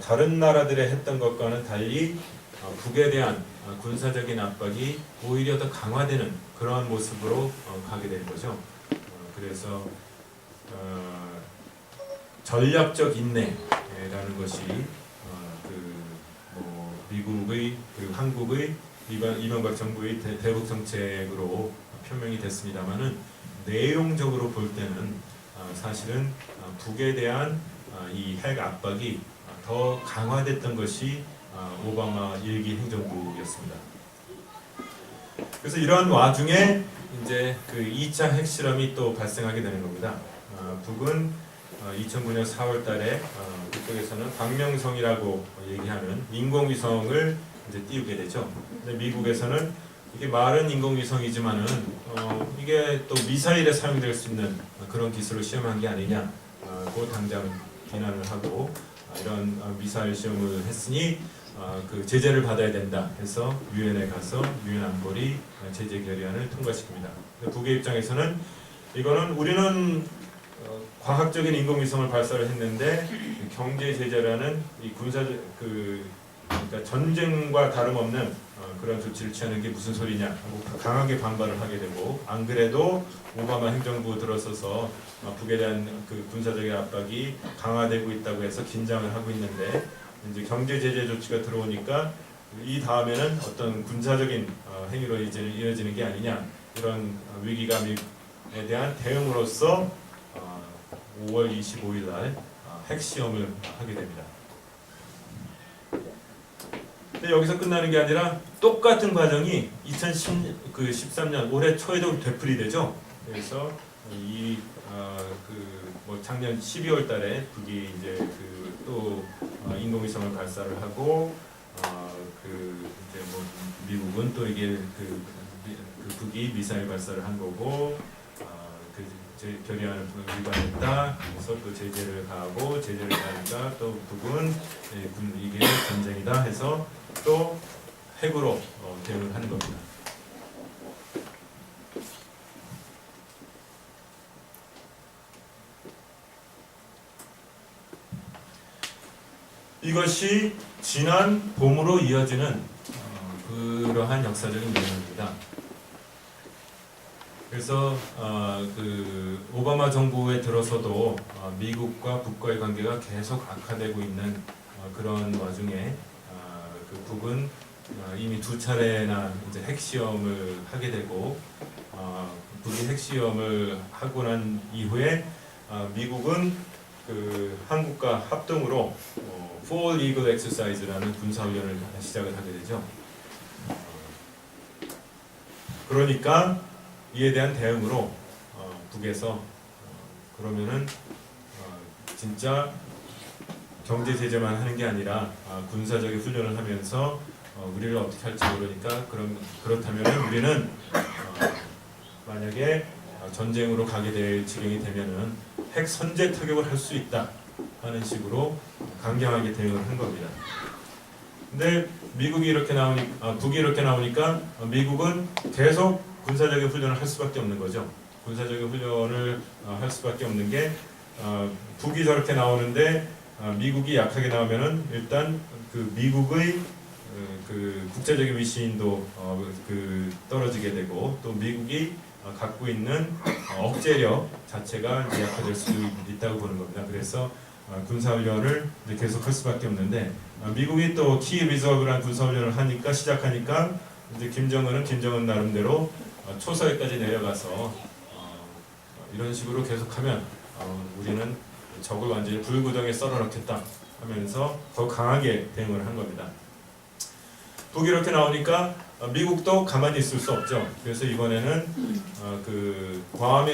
다른 나라들이 했던 것과는 달리 북에 대한 군사적인 압박이 오히려 더 강화되는 그러한 모습으로 가게 된 거죠. 그래서 전략적 인내라는 것이 미국의 그리고 한국의 이명박 정부의 대북 정책으로 표명이 됐습니다만은 내용적으로 볼 때는 사실은 북에 대한 이 핵 압박이 더 강화됐던 것이 오바마 일기 행정부였습니다. 그래서 이러한 와중에 이제 그 2차 핵실험이 또 발생하게 되는 겁니다. 북은 2009년 4월달에 그쪽에서는 광명성이라고 얘기하는 인공위성을 이제 띄우게 되죠. 근데 미국에서는 이게 말은 인공위성이지만은 이게 또 미사일에 사용될 수 있는 그런 기술을 시험한 게 아니냐, 그 당장 비난을 하고 이런 미사일 시험을 했으니 그 제재를 받아야 된다 해서 유엔에 가서 유엔 안보리 제재 결의안을 통과시킵니다. 북의 입장에서는 이거는 우리는 과학적인 인공위성을 발사를 했는데 경제 제재라는 이 그러니까 전쟁과 다름없는 그런 조치를 취하는 게 무슨 소리냐 하고 강하게 반발을 하게 되고, 안 그래도 오바마 행정부 들어서서 북에 대한 그 군사적인 압박이 강화되고 있다고 해서 긴장을 하고 있는데, 이제 경제 제재 조치가 들어오니까 이 다음에는 어떤 군사적인 행위로 이어지는 게 아니냐, 이런 위기감에 대한 대응으로서 5월 25일 날 핵시험을 하게 됩니다. 근데 여기서 끝나는 게 아니라 똑같은 과정이 2013년 올해 초에도 되풀이되죠. 그래서 작년 12월 달에 북이 이제 또 인공위성을 발사를 하고 미국은 또 이게 북이 미사일 발사를 한 거고 결의안을 위반했다. 그래서 또 제재를 가하고 제재를 가하니까 또 북은 이게 전쟁이다 해서 또 핵으로 대응을 하는 겁니다. 이것이 지난 봄으로 이어지는 그러한 역사적인 내용입니다. 그래서 오바마 정부에 들어서도 미국과 북과의 관계가 계속 악화되고 있는 그런 와중에 북은 이미 2차례나 이제 핵시험을 하게 되고, 북이 핵시험을 하고 난 이후에 미국은 한국과 합동으로 Fall Eagle Exercise라는 군사훈련을 시작을 하게 되죠. 그러니까 이에 대한 대응으로 북에서 그러면은 진짜 경제 제재만 하는 게 아니라 군사적인 훈련을 하면서 우리를 어떻게 할지 모르니까 그렇다면 우리는 만약에 전쟁으로 가게 될 지경이 되면은 핵 선제 타격을 할 수 있다 하는 식으로 강경하게 대응을 한 겁니다. 근데 북이 이렇게 나오니까 미국은 계속 군사적인 훈련을 할 수밖에 없는 거죠. 군사적인 훈련을 할 수밖에 없는 게 북이 저렇게 나오는데 미국이 약하게 나오면은 일단 미국의 국제적인 위신도 떨어지게 되고, 또 미국이 갖고 있는 억제력 자체가 이제 약화될 수 있다고 보는 겁니다. 그래서 군사훈련을 계속 할 수밖에 없는데, 미국이 또 키 리저브라는 군사훈련을 시작하니까 이제 김정은은 김정은 나름대로 초서에까지 내려가서 이런 식으로 계속하면 우리는 적을 완전히 불구덩이에 썰어넣겠다 하면서 더 강하게 대응을 한 겁니다. 북이 이렇게 나오니까 미국도 가만히 있을 수 없죠. 그래서 이번에는 괌에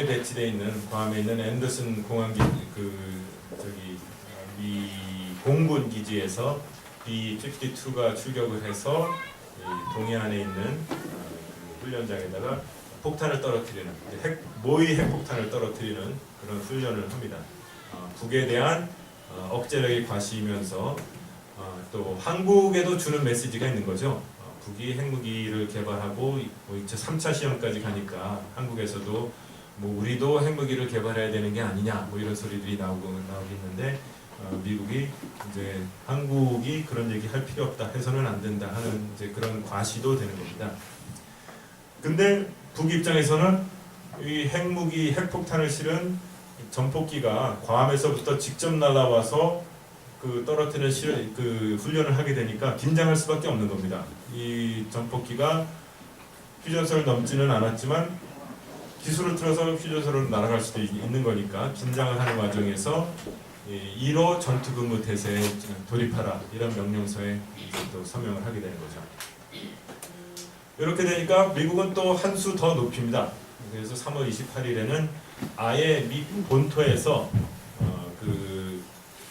있는 앤더슨 공항기 미 공군 기지에서 B-52가 출격을 해서 동해안에 있는 훈련장에다가 폭탄을 떨어뜨리는, 모의 핵폭탄을 떨어뜨리는 그런 훈련을 합니다. 북에 대한 억제력이 과시이면서 또 한국에도 주는 메시지가 있는 거죠. 북이 핵무기를 개발하고 3차 시험까지 가니까 한국에서도 우리도 핵무기를 개발해야 되는 게 아니냐 이런 소리들이 나오고 있는데, 미국이 이제 한국이 그런 얘기 할 필요 없다, 해서는 안 된다 하는 이제 그런 과시도 되는 겁니다. 근데 북 입장에서는 이 핵무기, 핵폭탄을 실은 전폭기가 괌에서부터 직접 날아와서 그 떨어뜨리는 그 훈련을 하게 되니까 긴장할 수밖에 없는 겁니다. 이 전폭기가 휴전선을 넘지는 않았지만 기술을 틀어서 휴전선으로 날아갈 수도 있는 거니까 긴장을 하는 과정에서 1호 전투근무 태세에 돌입하라, 이런 명령서에 또 서명을 하게 되는 거죠. 이렇게 되니까 미국은 또 한 수 더 높입니다. 그래서 3월 28일에는 아예 미 본토에서 그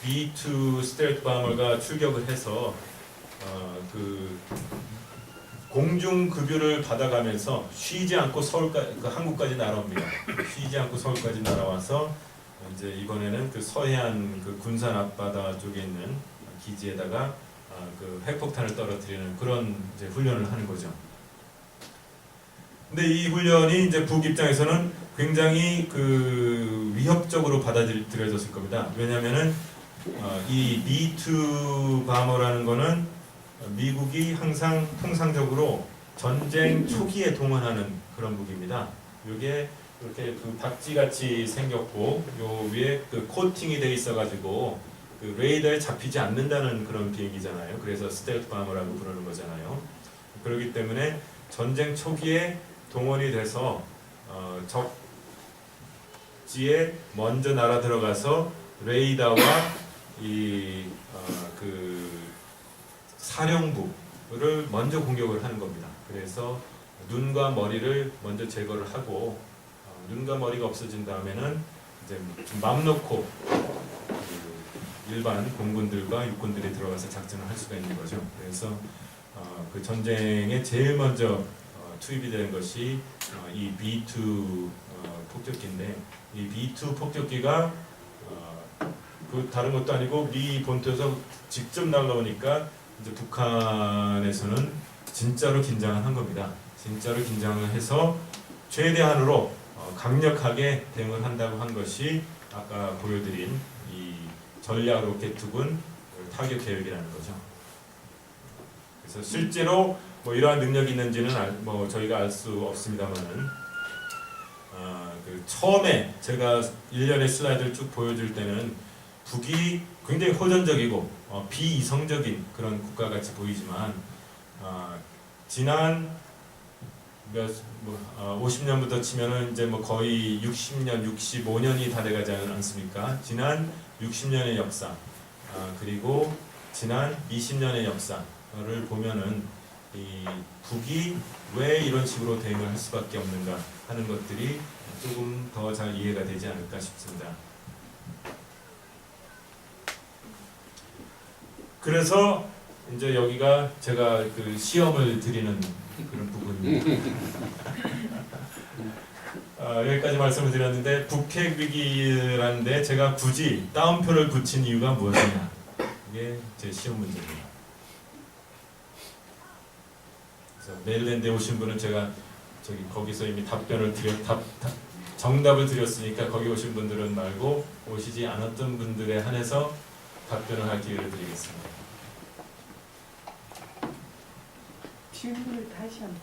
B-2 스텔스 바머가 출격을 해서 그 공중 급유를 받아가면서 쉬지 않고 서울까지, 그 한국까지 날아옵니다. 쉬지 않고 서울까지 날아와서 이제 이번에는 그 서해안 그 군산 앞바다 쪽에 있는 기지에다가 그 핵폭탄을 떨어뜨리는 그런 이제 훈련을 하는 거죠. 근데 이 훈련이 이제 북 입장에서는 굉장히 그 위협적으로 받아들여졌을 겁니다. 왜냐하면은 이 B-2 바머라는 거는 미국이 항상 통상적으로 전쟁 초기에 동원하는 그런 무기입니다. 이게 이렇게 그 박쥐같이 생겼고 요 위에 그 코팅이 돼 있어가지고 그 레이더에 잡히지 않는다는 그런 비행기잖아요. 그래서 스텔스 바머라고 부르는 거잖아요. 그렇기 때문에 전쟁 초기에 동원이 돼서 적지에 먼저 날아 들어가서 레이더와 이 그 사령부를 먼저 공격을 하는 겁니다. 그래서 눈과 머리를 먼저 제거를 하고 눈과 머리가 없어진 다음에는 이제 맘 놓고 일반 공군들과 육군들이 들어가서 작전을 할 수가 있는 거죠. 그래서 그 전쟁에 제일 먼저 투입이 되는 것이 이 B-2 폭격기인데, 이 B-2 폭격기가 그 다른 것도 아니고 미 본토에서 직접 날라오니까 이제 북한에서는 진짜로 긴장을 한 겁니다. 진짜로 긴장을 해서 최대한으로 강력하게 대응을 한다고 한 것이 아까 보여드린 이 전략 로켓투군 타격 계획이라는 거죠. 그래서 실제로 뭐 이러한 능력이 있는지는 뭐 저희가 알 수 없습니다만은 그 처음에 제가 일련의 슬라이드를 쭉 보여줄 때는 북이 굉장히 호전적이고 비이성적인 그런 국가같이 보이지만 지난 50년부터 치면은 이제 뭐 거의 60년, 65년이 다 돼가지 않습니까? 지난 60년의 역사, 그리고 지난 20년의 역사를 보면은 이 북이 왜 이런 식으로 대응을 할 수밖에 없는가 하는 것들이 조금 더 잘 이해가 되지 않을까 싶습니다. 그래서 이제 여기가 제가 그 시험을 드리는 그런 부분입니다. 여기까지 말씀을 드렸는데 북핵 위기라는데 제가 굳이 따옴표를 붙인 이유가 무엇이냐, 이게 제 시험 문제입니다. 그래서 메릴랜드에 오신 분은 제가 거기서 이미 정답을 드렸으니까 거기 오신 분들은 말고 오시지 않았던 분들에 한해서 답변을 할 기회를 드리겠습니다. 질문을 다시 한번.